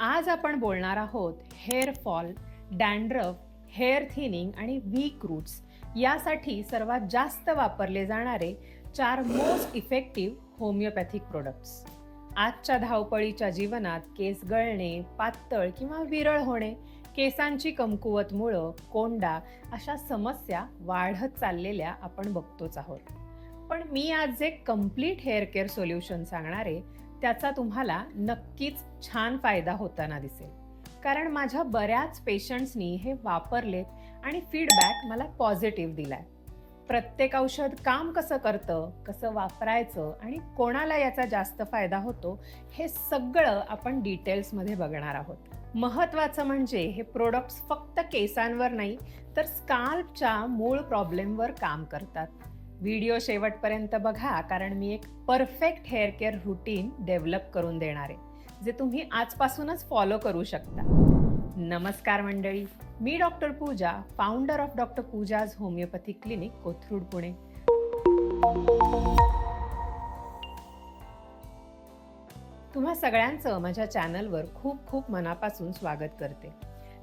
आज आपण बोलणार आहोत hair fall, dandruff, hair thinning आणि वीक रूट्स यासाठी सर्वात जास्त वापरले जाणारे 4 मोस्ट इफेक्टिव्ह होमिओपॅथिक प्रोडक्ट्स. आजच्या धावपळीच्या जीवनात केस गळणे, पातळ किंवा विरळ होणे, केसांची कमकुवत मुळं, कोंडा अशा समस्या वाढत चाललेल्या आपण बघतोच आहोत. पण मी आज एक कम्प्लीट हेअर केअर सोल्युशन सांगणार आहे, त्याचा तुम्हाला नक्कीच छान फायदा होताना दिसेल. कारण माझ्या बऱ्याच पेशंट्सनी हे वापरलेत आणि फीडबॅक मला पॉझिटिव्ह दिलाय. प्रत्येक औषध काम कसं करतं, कसं वापरायचं आणि कोणाला याचा जास्त फायदा होतो, हे सगळं आपण डिटेल्समध्ये बघणार आहोत. महत्त्वाचं म्हणजे हे प्रोडक्ट्स फक्त केसांवर नाही, तर स्काल्पच्या मूळ प्रॉब्लेमवर काम करतात. व्हिडिओ शेवटपर्यंत बघा, कारण मी एक perfect hair care routine develop करून देणार आहे, जे तुम्ही आजपासूनच फॉलो करू शकता. नमस्कार मंडळी, मी doctor Pooja, founder of doctor Pooja's homeopathic clinic, Kothrud, Pune. तुम्हा सगळ्यांचं माझ्या चॅनलवर खूप खूप मनापासून स्वागत करते.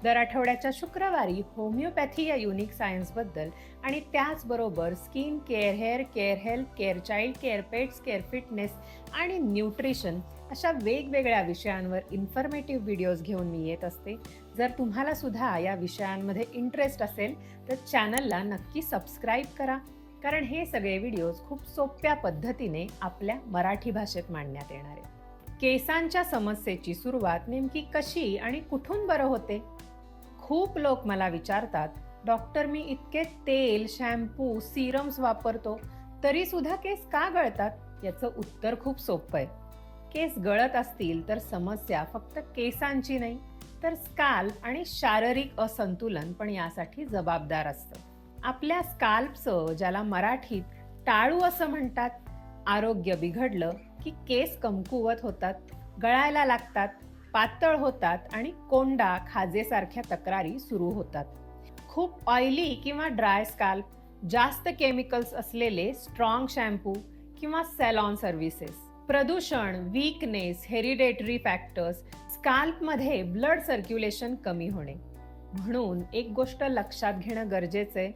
दर आठवड्याच्या शुक्रवारी होमिओपॅथी या युनिक सायन्सबद्दल आणि त्याचबरोबर skin care, hair care, health care, child care, pets care, fitness आणि न्यूट्रिशन अशा वेगवेगळ्या विषयांवर इन्फॉर्मेटिव्ह व्हिडिओज घेऊन मी येत असते. जर तुम्हाला सुद्धा या विषयांमध्ये इंटरेस्ट असेल तर चॅनलला नक्की सबस्क्राईब करा, कारण हे सगळे व्हिडिओज खूप सोप्या पद्धतीने आपल्या मराठी भाषेत मांडण्यात येणार आहे. केसांच्या समस्येची सुरुवात नेमकी कशी आणि कुठून बरं होते? खूप लोक मला विचारतात, डॉक्टर मी इतके तेल, शॅम्पू, सिरम्स वापरतो तरी सुद्धा केस का गळतात? याचं उत्तर खूप सोपं आहे. केस गळत असतील तर समस्या फक्त केसांची नाही, तर स्काल्प आणि शारीरिक असंतुलन पण यासाठी जबाबदार असतं. आपल्या स्काल्पचं, ज्याला मराठीत टाळू असं म्हणतात, आरोग्य बिघडलं की केस कमकुवत होतात, गळायला लागतात, पातळ होतात आणि कोंडा, खाजेसारख्या तक्रारी सुरू होतात. खूप ऑइली किंवा ड्राय स्काल्प, जास्त केमिकल्स असलेले स्ट्रॉंग शॅम्पू किंवा सॅलॉन सर्व्हिसेस, प्रदूषण, वीकनेस, हेरिडेटरी फॅक्टर्स, स्काल्पमध्ये ब्लड सर्क्युलेशन कमी होणे. म्हणून एक गोष्ट लक्षात घेणं गरजेचं आहे,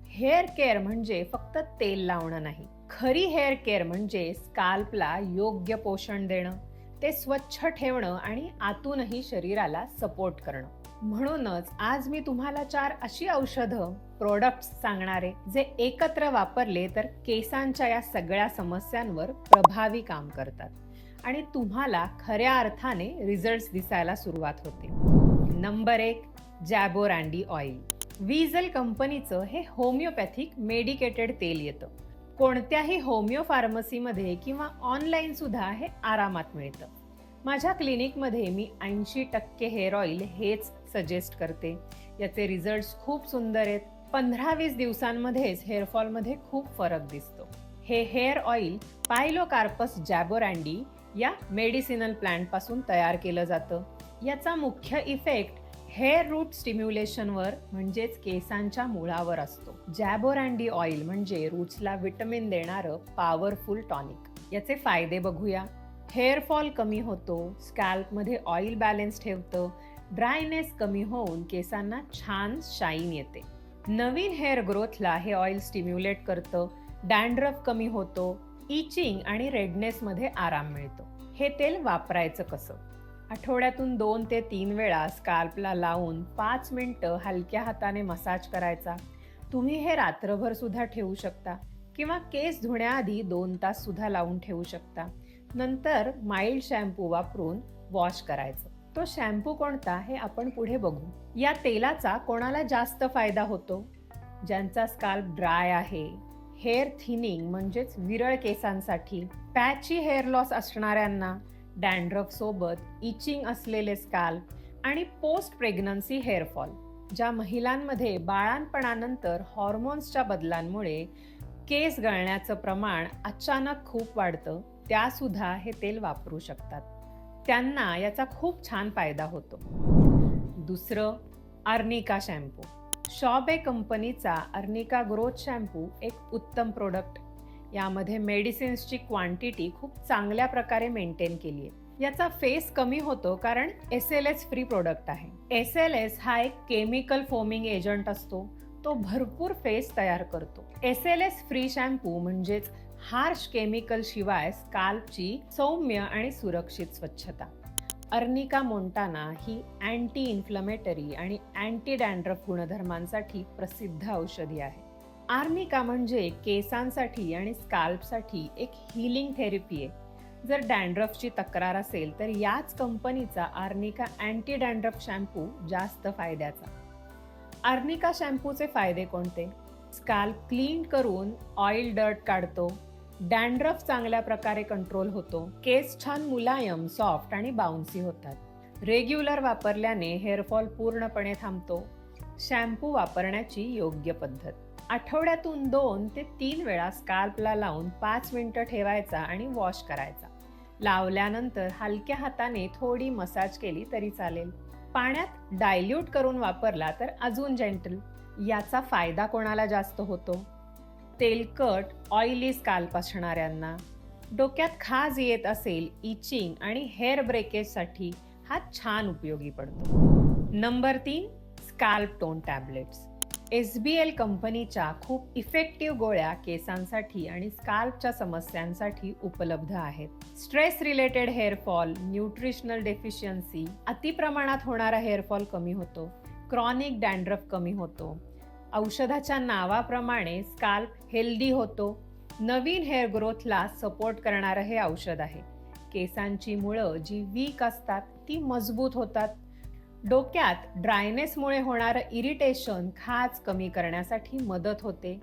हेअर केअर म्हणजे फक्त तेल लावणं नाही. खरी हेअर केअर म्हणजे स्काल्पला योग्य पोषण देणं, ते स्वच्छ ठेवणं आणि आतूनही शरीराला सपोर्ट करणं. म्हणूनच आज मी तुम्हाला 4 अशी औषधं, प्रोडक्ट्स सांगणारे, जे एकत्र वापरले तर केसांच्या या सगळ्या समस्यांवर प्रभावी काम करतात आणि तुम्हाला खऱ्या अर्थाने रिझल्ट्स दिसायला सुरुवात होते. Number 1, जॅबोरँडी oil. विझल कंपनीचं हे होमिओपॅथिक मेडिकेटेड तेल येतं. कोणत्याही होमिओ फार्मसीमध्ये किंवा ऑनलाईन सुद्धा हे आरामात मिळतं. माझ्या क्लिनिकमध्ये मी 80% हेअर ऑइल हेच सजेस्ट करते. याचे रिझल्ट्स खूप सुंदर आहेत. 15-20 दिवसांमध्येच हेअरफॉलमध्ये खूप फरक दिसतो. हे हेअर ऑइल पायलोकार्पस जॅबोरँडी या मेडिसिनल प्लांटपासून तयार केलं जातं. याचा मुख्य इफेक्ट हेअर रूट स्टिम्युलेशनवर म्हणजेच केसांच्या मुळावर असतो. जॅबोरँडी ऑइल म्हणजे रूट्सला विटॅमिन देणारं पॉवरफुल टॉनिक. याचे फायदे बघूया. हेअर फॉल कमी होतो, स्कॅल्पमध्ये ऑइल बॅलन्स ठेवतं, ड्रायनेस कमी होऊन केसांना छान शाईन येते. नवीन हेअर ग्रोथला हे ऑइल स्टिम्युलेट करतं, डॅन्ड्रफ कमी होतो, इचिंग आणि रेडनेसमध्ये आराम मिळतो. हे तेल वापरायचं कसं? आठवड्यातून 2 ते 3 वेळा स्काल्पला लावून 5 मिनिटं हलक्या हाताने मसाज करायचा. तुम्ही हे रात्रभर सुद्धा ठेवू शकता किंवा केस धुण्याआधी 2 तास सुद्धा लावून ठेवू शकता. नंतर माइल्ड शॅम्पू वापरून वॉश करायचं. तो शॅम्पू कोणता हे आपण पुढे बघू. या तेलाचा कोणाला जास्त फायदा होतो? ज्यांचा स्काल्प ड्राय आहे, हेअर थिनिंग म्हणजेच विरळ केसांसाठी, पॅची हेअर लॉस असणाऱ्यांना, डॅन्ड्रफ सोबत इचिंग असलेले स्काल्प आणि पोस्ट प्रेग्नन्सी हेअरफॉल. ज्या महिलांमध्ये बाळांपणानंतर हॉर्मोन्सच्या बदलांमुळे केस गळण्याचं प्रमाण अचानक खूप वाढतं, त्या सुद्धा हे तेल वापरू शकतात. त्यांना याचा खूप छान फायदा होतो. दुसरं, अर्निका शॅम्पू. शॉबे कंपनीचा अर्निका ग्रोथ शॅम्पू एक उत्तम प्रोडक्ट. यामध्ये मेडिसिन्सची क्वांटिटी खूप चांगल्या प्रकारे मेंटेन केली आहे. याचा फेस कमी होतो कारण SLS फ्री प्रोडक्ट आहे. SLS हा एक केमिकल फोमिंग एजंट असतो. तो भरपूर फेस तयार करतो. SLS फ्री शॅम्पू म्हणजेच हार्श केमिकल शिवाय स्काल्पची सौम्य आणि सुरक्षित स्वच्छता. अर्निका मोंटाना ही अँटी इन्फ्लमेटरी आणि अँटी डॅन्ड्रफ गुणधर्मांसाठी प्रसिद्ध औषधी आहे. आर्निका म्हणजे केसांसाठी आणि स्काल्पसाठी एक हीलिंग थेरपी आहे. जर डॅन्ड्रफची तक्रार असेल तर याच कंपनीचा आर्निका अँटी डॅन्ड्रफ शॅम्पू जास्त फायद्याचा. आर्निका शॅम्पूचे फायदे कोणते? स्काल्प क्लीन करून ऑइल डर्ट काढतो. डॅन्ड्रफ चांगल्या प्रकारे कंट्रोल होतो. केस छान मुलायम, सॉफ्ट आणि बाउन्सी होतात. रेग्युलर वापरल्याने हेअरफॉल पूर्णपणे थांबतो. शॅम्पू वापरण्याची योग्य पद्धत. आठवड्यातून 2 ते 3 वेळा स्काल्पला लावून 5 मिनिटं ठेवायचा आणि वॉश करायचा. लावल्यानंतर हलक्या हाताने थोडी मसाज केली तरी चालेल. पाण्यात डायल्यूट करून वापरला तर अजून जेंटल. याचा फायदा कोणाला जास्त होतो? तेलकट, ऑइली स्काल्प असणाऱ्यांना. डोक्यात खाज येत असेल, इचिंग आणि हेअर ब्रेकेजसाठी हा छान उपयोगी पडतो. Number 3, scalp tone tablets. SBL कंपनीच्या खूप इफेक्टिव्ह गोळ्या केसांसाठी आणि स्काल्पच्या समस्यांसाठी उपलब्ध आहेत. Stress related hair fall, nutritional deficiency, अतिप्रमाणात होणारा हेअरफॉल कमी होतो. क्रॉनिक डॅन्ड्रफ कमी होतो. औषधाच्या नावाप्रमाणे स्काल्प हेल्दी होतो. नवीन हेअर ग्रोथला सपोर्ट करणारं हे औषध आहे. केसांची मुळं जी वीक असतात ती मजबूत होतात. डोक्यात ड्रायनेसमुळे होणारं इरिटेशन, खाज कमी करण्यासाठी मदत होते.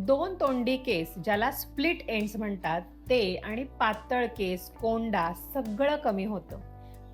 2 तोंडी केस ज्याला स्प्लिट एंड्स म्हणतात ते आणि पातळ केस, कोंडा सगळं कमी होतं.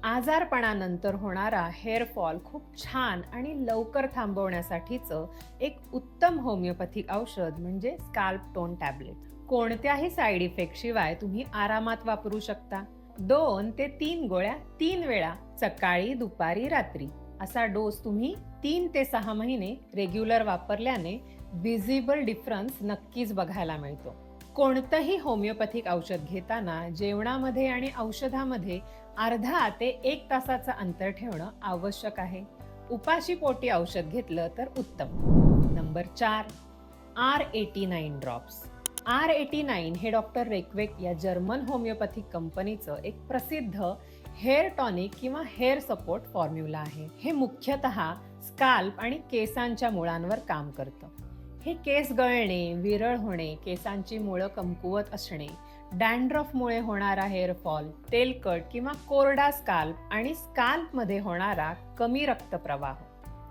आजारपणानंतर होणारा हेअरफॉल खूप छान आणि लवकर थांबवण्यासाठीचं एक उत्तम होमिओपॅथिक औषध म्हणजे स्काल्प टोन टॅबलेट. कोणत्याही साईड इफेक्ट शिवाय तुम्ही आरामात वापरू शकता. 2 ते 3 गोळ्या 3 वेळा, सकाळी, दुपारी, रात्री असा डोस तुम्ही 3 ते 6 महिने रेग्युलर वापरल्याने विजिबल डिफरन्स नक्कीच बघायला मिळतो. कोणतंही होमिओपॅथिक औषध घेताना जेवणामध्ये आणि औषधामध्ये अर्धा ते 1 तासाचं अंतर ठेवणं आवश्यक आहे. उपाशी पोटी औषध घेतलं तर उत्तम. Number 4, R89 drops. R89 हे डॉक्टर रेक्वेक या जर्मन होमिओपॅथिक कंपनीचं एक प्रसिद्ध हेअर टॉनिक किंवा हेअर सपोर्ट फॉर्म्युला आहे. हे मुख्यतः स्काल्प आणि केसांच्या मुळांवर काम करतं. हे केस गळणे, विरळ होणे, केसांची मुळं कमकुवत असणे, डॅन्ड्रफमुळे होणारा हेअरफॉल, तेलकट किंवा कोरडा स्काल्प आणि स्काल्पमध्ये होणारा कमी रक्तप्रवाह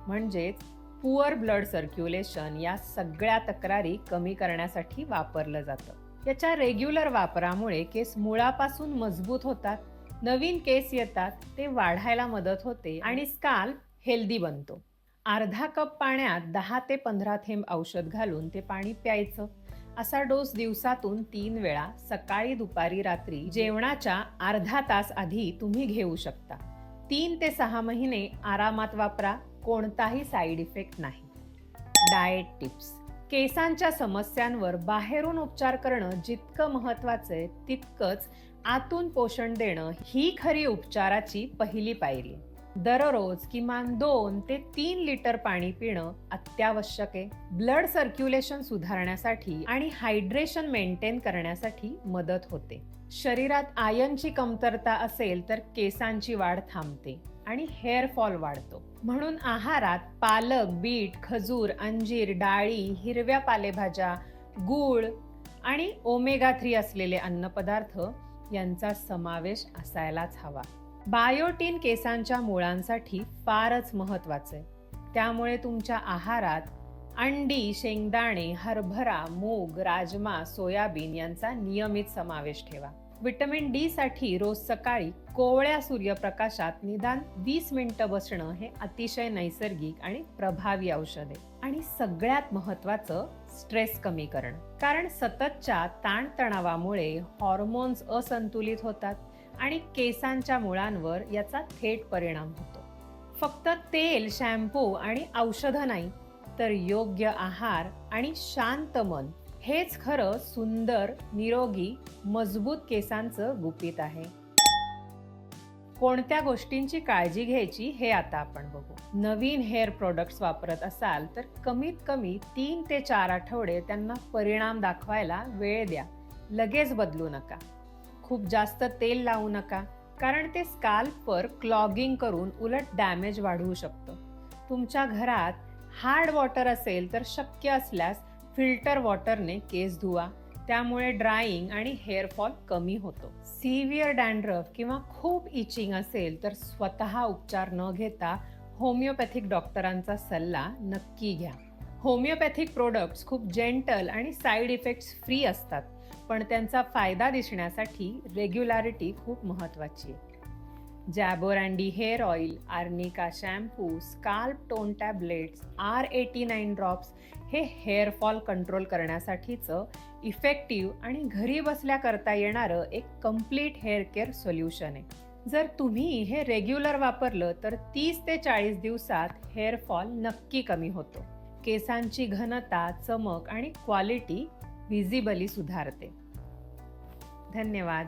म्हणजेच पुअर ब्लड सर्क्युलेशन या सगळ्या तक्रारी कमी करण्यासाठी वापरलं जातं. याच्या रेग्युलर वापरामुळे केस मुळापासून मजबूत होतात, नवीन केस येतात, ते वाढायला मदत होते आणि स्काल्प हेल्दी बनतो. अर्धा कप पाण्यात 10 ते 15 थेंब औषध घालून ते पाणी प्यायचं. असा डोस दिवसातून 3 वेळा, सकाळी, दुपारी, रात्री जेवणाच्या अर्धा तास आधी तुम्ही घेऊ शकता. 3 ते 6 महिने आरामात वापरा. कोणताही साईड इफेक्ट नाही. Diet tips. केसांच्या समस्यांवर बाहेरून उपचार करणं जितकं महत्त्वाचं आहे तितकंच आतून पोषण देणं ही खरी उपचाराची पहिली पायरी. दररोज किमान 2 ते 3 लिटर पाणी पिणं अत्यावश्यक आहे. ब्लड सर्क्युलेशन सुधारण्यासाठी आणि हायड्रेशन मेंटेन करण्यासाठी मदत होते. शरीरात आयर्नची कमतरता असेल तर केसांची वाढ थांबते आणि हेअर फॉल वाढतो. म्हणून आहारात पालक, बीट, खजूर, अंजीर, डाळी, हिरव्या पालेभाज्या, गूळ आणि ओमेगा 3 असलेले अन्नपदार्थ यांचा समावेश असायलाच हवा. बायोटीन केसांच्या मुळांसाठी फारच महत्त्वाचं आहे. त्यामुळे तुमच्या आहारात अंडी, शेंगदाणे, हरभरा, मूग, राजमा, सोयाबीन यांचा नियमित समावेश ठेवा. विटामिन डी साठी रोज सकाळी कोवळ्या सूर्यप्रकाशात निदान 20 मिनिटं बसणं हे अतिशय नैसर्गिक आणि प्रभावी औषध आहे. आणि सगळ्यात महत्त्वाचं स्ट्रेस कमी करणं. कारण सततच्या ताणतणावामुळे हॉर्मोन्स असंतुलित होतात आणि केसांच्या मुळांवर याचा थेट परिणाम होतो. फक्त तेल, शॅम्पू आणि औषधं नाही तर योग्य आहार आणि शांत मन हेच खरं सुंदर, निरोगी, मजबूत केसांचं गुपित आहे. कोणत्या गोष्टींची काळजी घ्यायची हे आता आपण बघू. नवीन हेअर प्रोडक्ट्स वापरत असाल तर कमीत कमी 3 ते 4 आठवडे त्यांना परिणाम दाखवायला वेळ द्या. लगेच बदलू नका. खूप जास्त तेल लावू नका, कारण ते स्काल्पवर क्लॉगिंग करून उलट डॅमेज वाढवू शकतं. तुमच्या घरात हार्ड वॉटर असेल तर शक्य असल्यास फिल्टर वॉटरने केस धुवा. त्यामुळे ड्रायिंग आणि हेअर फॉल कमी होतो. सिव्हिअर डॅन्ड्रफ किंवा खूप इचिंग असेल तर स्वतः उपचार न घेता होमिओपॅथिक डॉक्टरांचा सल्ला नक्की घ्या. होमिओपॅथिक प्रोडक्ट्स खूप जेंटल आणि साईड इफेक्ट्स फ्री असतात, पण त्यांचा फायदा दिसण्यासाठी रेग्युलॅरिटी खूप महत्त्वाची आहे. Jaborandi hair oil, arnica shampoo, scalp tone tablets, R89 drops हे हेअर फॉल कंट्रोल करण्यासाठीचं इफेक्टिव्ह आणि घरी बसल्या करता येणारं एक कम्प्लीट हेअर केअर सोल्युशन आहे. जर तुम्ही हे रेग्युलर वापरलं तर 30 ते 40 दिवसात हेअर फॉल नक्की कमी होतो. केसांची घनता, चमक आणि क्वालिटी व्हिजिबली सुधारते. धन्यवाद.